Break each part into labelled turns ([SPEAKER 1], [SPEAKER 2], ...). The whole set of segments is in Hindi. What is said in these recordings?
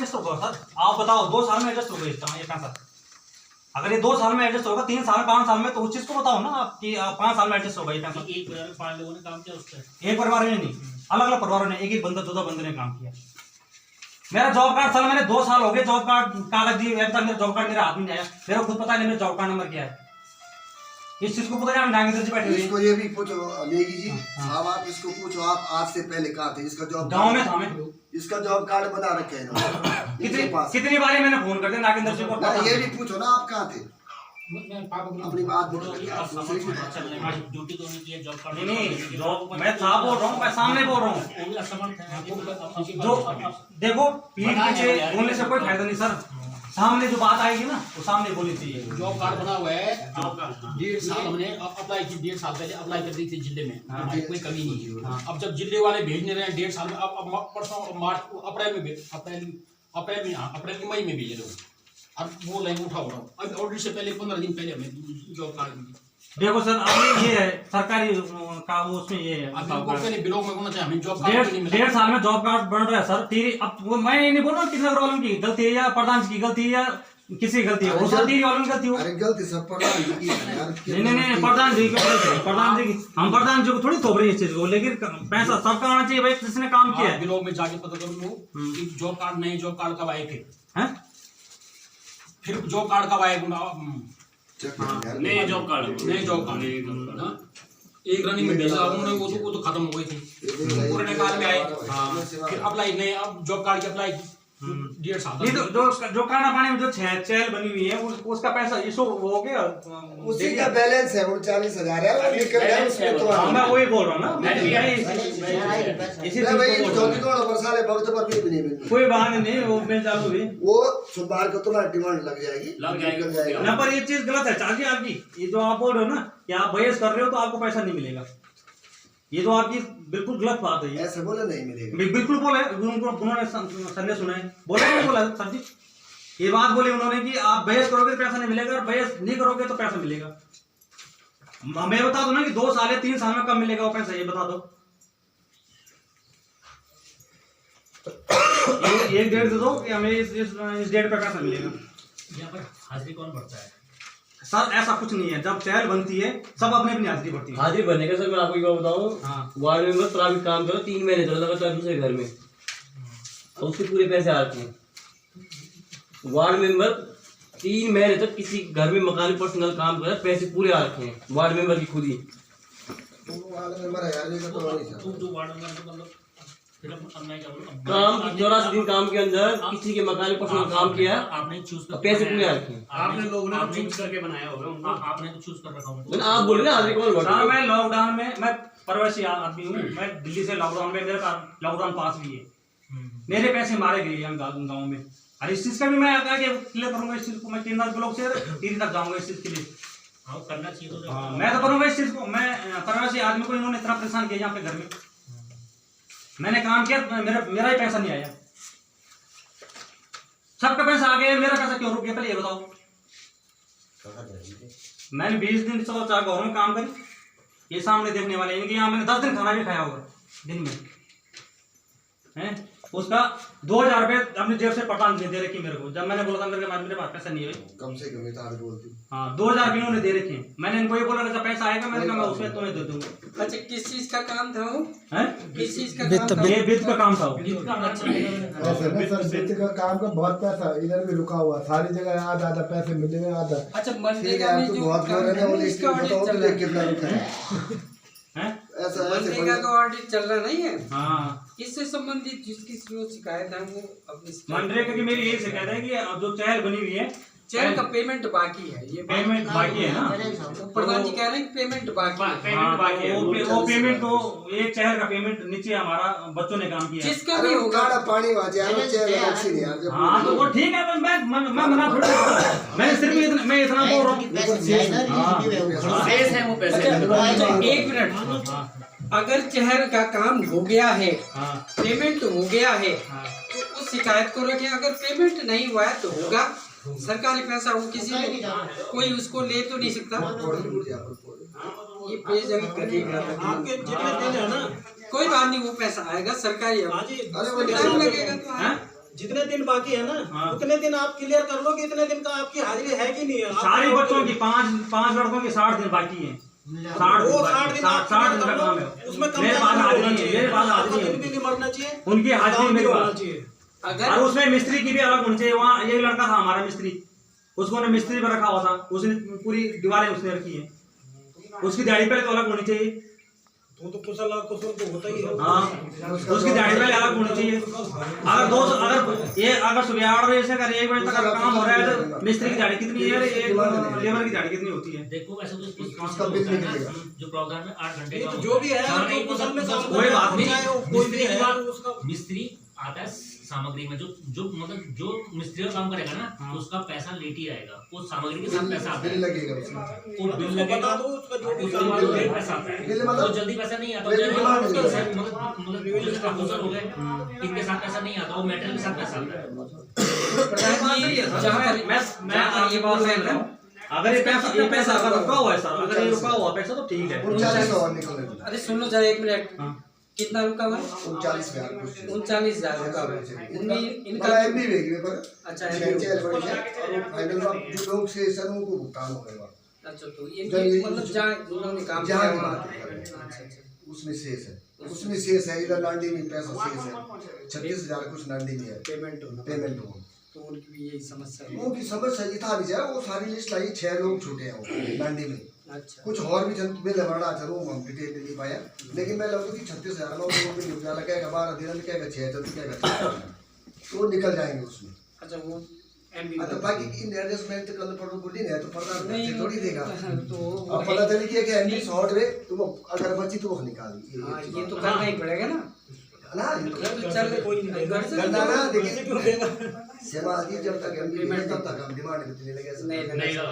[SPEAKER 1] एडजस्ट होगा सर? आप बताओ 2 साल में एडजस्ट होगा ये पैसा? अगर ये 2 साल में एडजस्ट होगा, 3 साल 5 साल में, तो उस चीज को बताओ ना आप कि 5 साल में एडजस्ट होगा ये पैसा।
[SPEAKER 2] एक परिवार में 5 लोगों ने काम किया उस पर?
[SPEAKER 1] एक परिवार में नहीं, अलग अलग परिवारों ने, एक बंदा 2 बंदे ने काम किया। मेरा जॉब कार्ड साल मैंने 2 साल हो गए जॉब कार्ड कागज दिए, अभी तक मेरा जॉब कार्ड मेरे हाथ में नहीं आया। मेरा खुद पता नहीं मेरा जॉब कार्ड नंबर क्या है। इस चीज को पता नहीं, हम डांगे से बैठे हुए।
[SPEAKER 3] इसको ये भी पूछो नेगी जी साहब, आप इसको पूछो आप आज से पहले कहाँ थे? इसका जॉब
[SPEAKER 1] गांव में था मैं।
[SPEAKER 3] इसका जॉब कार्ड बना रखे है
[SPEAKER 1] कितनी बारी मैंने फोन कर दिया नागेंद्र जी को।
[SPEAKER 3] ये भी पूछो ना आप कहाँ थे? अपनी बात
[SPEAKER 2] ड्यूटी तो नहीं किया, जॉब कार्ड
[SPEAKER 1] नहीं जॉब मैं था बोल रहा हूँ, मैं सामने बोल रहा हूँ। जो देखो पीठ पीछे बोलने से कोई फायदा नहीं सर, सामने जो बात आएगी ना वो सामने बोलनी चाहिए।
[SPEAKER 2] जॉब कार्ड बना हुआ है, 1.5 साल हमने अप्लाई की, 1.5 साल पहले अप्लाई कर दी थी जिले में, कोई कमी नहीं है। अब जब जिले वाले भेजने रहे 1.5 साल में, अब परसों मार्च अप्रैल मई में भेजे लोग, अब वो लाइन उठा हो रहा हूँ। अब ऑर्डर से पहले 15 दिन पहले हमें जॉब कार्ड मिली।
[SPEAKER 1] देखो सर अब ये है सरकारी का वो, उसमें ये है
[SPEAKER 2] पहले ब्लॉक में होना चाहिए, हमें जॉब कार्ड नहीं मिला।
[SPEAKER 1] 1.5 साल में जॉब कार्ड बन रहा है सर। तेरी अब वो मैं ये नहीं बोल रहा किसी नगर वालों की गलती है या प्रधान की गलती है या किसी गलती है, वो सर तेरी वालों की गलती हो।
[SPEAKER 3] अरे गलती सब प्रधान जी की है यार।
[SPEAKER 1] नहीं प्रधान जी की, प्रधान जी की, हम प्रधान जी को थोड़ी थोप रहे हैं इस चीज को, लेकिन पैसा सबका आना चाहिए भाई, किसने काम किया है।
[SPEAKER 2] ब्लॉक में जाके पता कर लो कि जॉब कार्ड नहीं, जॉब कार्ड कब आए थे, फिर जॉब कार्ड कब आए,
[SPEAKER 4] नहीं जॉब कार्ड
[SPEAKER 2] एक रनिंग में भेजा उन्होंने, वो तो खत्म हो गई थी, कोरोना काल में आए। फिर अप्लाई नहीं, अब जॉब कार्ड की अप्लाई की 1.5 साल।
[SPEAKER 1] नहीं तो जो काना पानी में जो चैल बनी हुई है उसका पैसा इशू हो गया,
[SPEAKER 3] उसी का बैलेंस है 39,000 है, वो निकल गया उसमें तो
[SPEAKER 1] मैं वही बोल रहा हूँ ना।
[SPEAKER 3] इसी भाई चौथी तोड़ पर साले वक्त पर भी नहीं मिलती,
[SPEAKER 1] कोई बहाने नहीं, वो मिल चालू हुई,
[SPEAKER 3] वो सुधार को तुम्हारी डिमांड लग जाएगी
[SPEAKER 1] ना। पर ये चीज गलत है चाची आपकी, ये जो आप बोल रहे हो ना कि आप बहस कर रहे हो तो आपको पैसा नहीं मिलेगा, ये तो आपकी बिल्कुल गलत बात है।
[SPEAKER 3] ऐसे बोले नहीं मिलेगा,
[SPEAKER 1] बिल्कुल बोले उन्होंने, सर ने सुना है, बोला नहीं बोला सर जी, ये बात बोली उन्होंने कि आप बहस करोगे तो पैसा नहीं मिलेगा, और बहस नहीं करोगे तो पैसा मिलेगा। मैं बता दो ना कि 2 साल या 3 साल में कब मिलेगा वो पैसा, ये बता दो। 1 डेट दे दो कि हमें इस डेट पे पैसा मिलेगा।
[SPEAKER 2] यहाँ पर हाजिरी कौन भरता है?
[SPEAKER 1] सर ऐसा कुछ नहीं है, जब चहल बनती है सब अपनी अपनी हाजिरी भरती है।
[SPEAKER 4] हाजिरी भरने का सर मैं आपको क्या बताऊँ, वार्ड मेंबर प्राइवेट काम करो 3 महीने चलो लगातार दूसरे घर में, और उसके पूरे पैसे आते हैं। वार्ड मेंबर 3 महीने तक किसी घर में मकान पर्सनल काम करे, पैसे पूरे आते हैं वार्ड मेंबर की खुद ही। काम 84 दिन काम के अंदर किसी के मकान में पर्सनल काम किया,
[SPEAKER 2] आपने चूज कर,
[SPEAKER 4] पैसे पूरे आते हैं।
[SPEAKER 2] आपने लोगों ने चूज करके बनाया होगा, आपने तो चूज कर रखा होगा।
[SPEAKER 4] आप बोले ना हाजिरी कौन भरता है?
[SPEAKER 1] मैं लॉकडाउन में, मैं प्रवासी आदमी हूँ, मैं दिल्ली से लॉकडाउन में, मेरे लॉकडाउन पास भी है, मेरे पैसे मारे गए हम गाँव में, और इस चीज का भी मैं क्लियर करूंगा, इस चीज को मैं 3 ब्लॉक से 3 तक जाऊंगा इस चीज के लिए।
[SPEAKER 2] करना चाहिए तो
[SPEAKER 1] मैं तो करूंगा इस चीज को। मैं प्रवासी आदमी को इन्होंने इतना परेशान किया यहाँ पे घर में, मैंने काम किया, मेरा ही पैसा नहीं आया, सबका पैसा आ गया, मेरा पैसा क्यों रुक गया, पहले ये बताओ। मैंने 20 दिन से 4 घरों में काम करी, ये सामने देखने वाले, इनके यहाँ मैंने 10 दिन खाना भी खाया होगा दिन में, हैं? उसका 2,000 रुपये अपनी जेब से प्रधान दे रखी मेरे को, जब मैंने बोला था मेरे पास पैसा नहीं है,
[SPEAKER 3] कम से कम इतना बोलती।
[SPEAKER 1] हाँ 2,000 भी उन्होंने दे रखे हैं, मैंने इनको ये बोला जब पैसा आएगा मैंने कहा मैं उसमें तुम्हें दे दूंगा।
[SPEAKER 5] अच्छा किस चीज का काम था वो?
[SPEAKER 1] हैं?
[SPEAKER 5] किस चीज का काम था?
[SPEAKER 1] ये वित्त का काम था।
[SPEAKER 6] वित्त का काम का बहुत पैसा इधर भी रुका हुआ, सारी जगह आधा पैसे मिले हैं आधा।
[SPEAKER 5] अच्छा मनरेगा में जो काम है उसका ऑडिट चल रहा है,
[SPEAKER 3] कितना रुका है
[SPEAKER 5] मनरेगा का ऑडिट चल रहा नहीं है?
[SPEAKER 1] हाँ
[SPEAKER 5] किससे संबंधित जिसकी शिकायत है वो अपनी
[SPEAKER 1] मनरेगा की मेरी यही शिकायत है कि जो चहल बनी हुई है,
[SPEAKER 5] चेयर का पेमेंट बाकी है, ये
[SPEAKER 1] पेमेंट बाकी है ना,
[SPEAKER 5] प्रधान जी कह रहे हैं कि पेमेंट बाकी है।
[SPEAKER 1] पेमेंट बाकी है, वो पेमेंट तो एक चहल का पेमेंट नीचे हमारा बच्चों ने काम किया,
[SPEAKER 5] जिसका भी होगा
[SPEAKER 3] पानी
[SPEAKER 1] हाँ तो वो ठीक है, मैं मना थोड़ी, मैं सिर्फ मैं इतना बोल रहा हूँ।
[SPEAKER 5] एक मिनट, अगर चहल का काम हो गया है, पेमेंट हो गया है, तो उस शिकायत को रखें, अगर पेमेंट नहीं हुआ है तो होगा, सरकारी पैसा वो किसी को कोई उसको ले तो नहीं सकता, ये बेजंग करेगा कोई बात नहीं, वो पैसा आएगा सरकारी, टाइम लगेगा तो
[SPEAKER 7] जितने दिन बाकी है ना उतने दिन आप क्लियर कर लो कि इतने दिन का आपकी हाजिरी है कि नहीं है।
[SPEAKER 1] सारे बच्चों की पांच लड़कों की 60 दिन बाकी है। 60 दिन का काम है।
[SPEAKER 7] उसमें कम
[SPEAKER 1] मेरे पास हाजिरी है, मेरे पास हाजिरी है।
[SPEAKER 7] नहीं मरना चाहिए,
[SPEAKER 1] उनकी हाजिरी मेरे पास
[SPEAKER 7] चाहिए।
[SPEAKER 1] और उसमें मिस्त्री की भी अलग होनी चाहिए। वहाँ एक लड़का था हमारा मिस्त्री, उसको ने मिस्त्री पर रखा हुआ था, उसने पूरी दीवारें उसने रखी है, उसकी दिहाड़ी पहले तो अलग होनी चाहिए।
[SPEAKER 7] तो कुशल तो होता ही है।
[SPEAKER 1] हाँ, उसकी दिहाड़ी पहले अलग होनी चाहिए। अगर सुबह 8 बजे से अगर 1 बजे तक अगर काम हो रहा है तो मिस्त्री की दिहाड़ी कितनी है, एक लेबर की दिहाड़ी कितनी होती है?
[SPEAKER 8] देखो वैसे तो
[SPEAKER 3] उसका बिल नहीं मिलेगा।
[SPEAKER 8] जो प्रावधान में 8 घंटे
[SPEAKER 7] तो जो भी है जो कुशल में
[SPEAKER 1] कोई बात नहीं।
[SPEAKER 8] मिस्त्री आता है सामग्री में, जो मतलब जो मिस्त्री का काम करेगा ना तो उसका पैसा लेट ही आएगा, वो सामग्री के साथ पैसा आता है,
[SPEAKER 3] बिल लगेगा उसमें।
[SPEAKER 8] वो बिल लगेगा तो उसका जो भी लेट पैसा आता है,
[SPEAKER 3] बिल मतलब
[SPEAKER 8] तो जल्दी पैसा नहीं आता,
[SPEAKER 3] बिल डिमांड
[SPEAKER 8] मतलब
[SPEAKER 3] नहीं
[SPEAKER 8] जो प्रपोजल हो गए इनके साथ पैसा नहीं आता, वो मेटेरियल के साथ पैसा आता है।
[SPEAKER 5] प्रधान जी, जहाँ पर मैं ये बात कह रहा हूँ,
[SPEAKER 1] अगर ये पैसा अगर रुका हुआ है सर, अगर ये रुका हुआ पैसा तो ठीक है।
[SPEAKER 3] 39 और निकलने दो।
[SPEAKER 5] अरे सुन लो जरा 1 मिनट, कितना रुका हुआ है?
[SPEAKER 3] 39,000 कुछ।
[SPEAKER 5] 39,000 रुका हुआ है। इनका
[SPEAKER 3] बड़ा एमबी वेगी में पर
[SPEAKER 5] अच्छा
[SPEAKER 3] चेंज बढ़ गया और वो फाइनल में जो लोग से सर उनको भुगतान हो गया।
[SPEAKER 5] अच्छा, तो इनकी मतलब जहाँ उन्होंने काम किया
[SPEAKER 3] जहाँ की
[SPEAKER 5] है,
[SPEAKER 3] बात है,
[SPEAKER 5] अच्छा,
[SPEAKER 3] उसमें शेष है, उसमें शेष है। इधर नांडी में पैसा शेष है 36,000 कुछ नांडी में है पेमेंट हो।
[SPEAKER 5] तो उनकी भी यही समस्या है।
[SPEAKER 3] उनकी समस्या ये था भी वो सारी लिस्ट लाई 6 लोग छूटे हैं वो नांडी में।
[SPEAKER 5] अच्छा,
[SPEAKER 3] कुछ और भी जन बिल बड़ा था वो हम डिटेल नहीं पाया, लेकिन मैं लगता कि 36,000 में वो भी निकल लगेगा 12 दिन निकलेगा 6 तो निकलेगा तो निकल जाएंगे उसमें।
[SPEAKER 5] अच्छा, वो एमबी
[SPEAKER 3] तो बाकी इन एडजस्टमेंट तो कल पर गुडी नहीं है तो प्रधान
[SPEAKER 5] नहीं
[SPEAKER 3] थोड़ी देगा।
[SPEAKER 5] तो
[SPEAKER 3] अब पता चली कि एमबी शॉर्ट वे तो वो अगर बची तो वो निकाल
[SPEAKER 5] हाँ, ये तो करना ही पड़ेगा ना।
[SPEAKER 3] ना ये तो
[SPEAKER 5] चल घर से
[SPEAKER 3] करना ना देखिए सेवा आदि जब तक एमबी भेजे तब तक हम डिमांड नहीं लगे
[SPEAKER 5] नहीं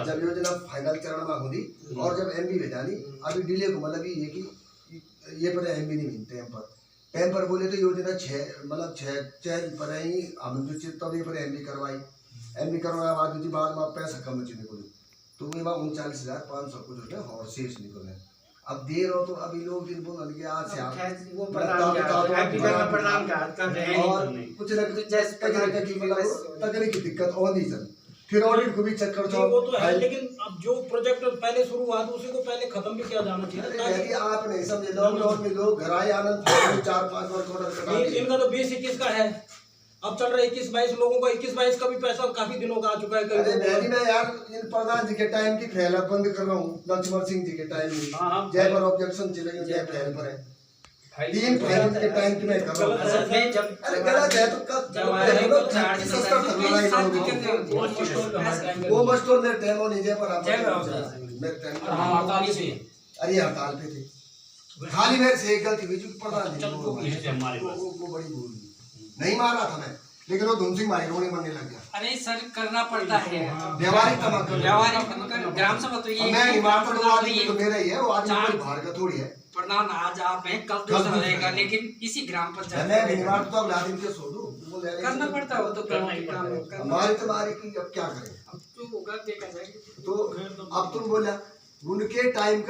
[SPEAKER 3] जब योजना फाइनल चरण में होगी और जब एमबी भेजानी अभी डिले को मतलब ये कि ये पर एमबी नहीं मिलते हैं टाइम पर बोले तो योजना 6 मतलब 6 पर ही हम जो चीज तब ये पर एमबी करवाए बाद जो बाद में पैसा कम बचे निकले तो वही 39,500 कुछ उसमें और शेष निकले। अब देर हो तो अभी लोग दिन बोल के आज से आप
[SPEAKER 5] वो प्रधान का
[SPEAKER 3] और कुछ ना कुछ तकनीकी दिक्कत और नहीं चल फिर ऑडिट को भी चक्कर
[SPEAKER 7] वो तो है, लेकिन अब जो प्रोजेक्ट पहले शुरू हुआ था उसी को पहले खत्म भी किया जाना चाहिए।
[SPEAKER 3] आप नहीं समझे लॉकडाउन में लोग घर आए आनंद 4-5 बार कटा
[SPEAKER 7] इनका तो 20-21 का है, अब चल रहा है 21-22 लोगों का 21-22 का भी पैसा काफी दिनों का आ चुका है।
[SPEAKER 3] अरे मैं यार इन प्रधान जी के टाइम की फैला बंद कर रहा हूँ लक्ष्मण सिंह जी के टाइम में जय पर ऑब्जेक्शन चले जय फैल पर है 3 फाइल के टाइम की मैं कर रहा हूँ।
[SPEAKER 5] असल में जब
[SPEAKER 3] अरे गलत है तो कब सस्ता खतरा वो मस्टोर में टाइम नहीं जय पर आप मैं टाइम अरे हड़ताल पे थे खाली मेरे से एक गलती हुई जो प्रधान जी वो बड़ी भूल नहीं मारा था मैं लेकिन वो धुन सिंह भाई रोने मरने लग गया।
[SPEAKER 5] अरे सर करना पड़ता है
[SPEAKER 3] व्यवहारिक तमाम
[SPEAKER 5] व्यवहारिक ग्राम सभा तो ये
[SPEAKER 3] मैं इमारत तो आदमी तो मेरा ही है वो आदमी कोई बाहर का थोड़ी है।
[SPEAKER 5] प्रधान आज आप हैं कल दूसरा रहेगा, लेकिन इसी ग्राम पंचायत
[SPEAKER 3] मैं इमारत तो अगला दिन के सो दूं वो
[SPEAKER 5] करना पड़ता है, वो तो काम
[SPEAKER 3] हमारी तुम्हारी की अब क्या करें
[SPEAKER 5] अब तो होगा देखा जाएगा।
[SPEAKER 3] तो अब तुम बोला उनके टाइम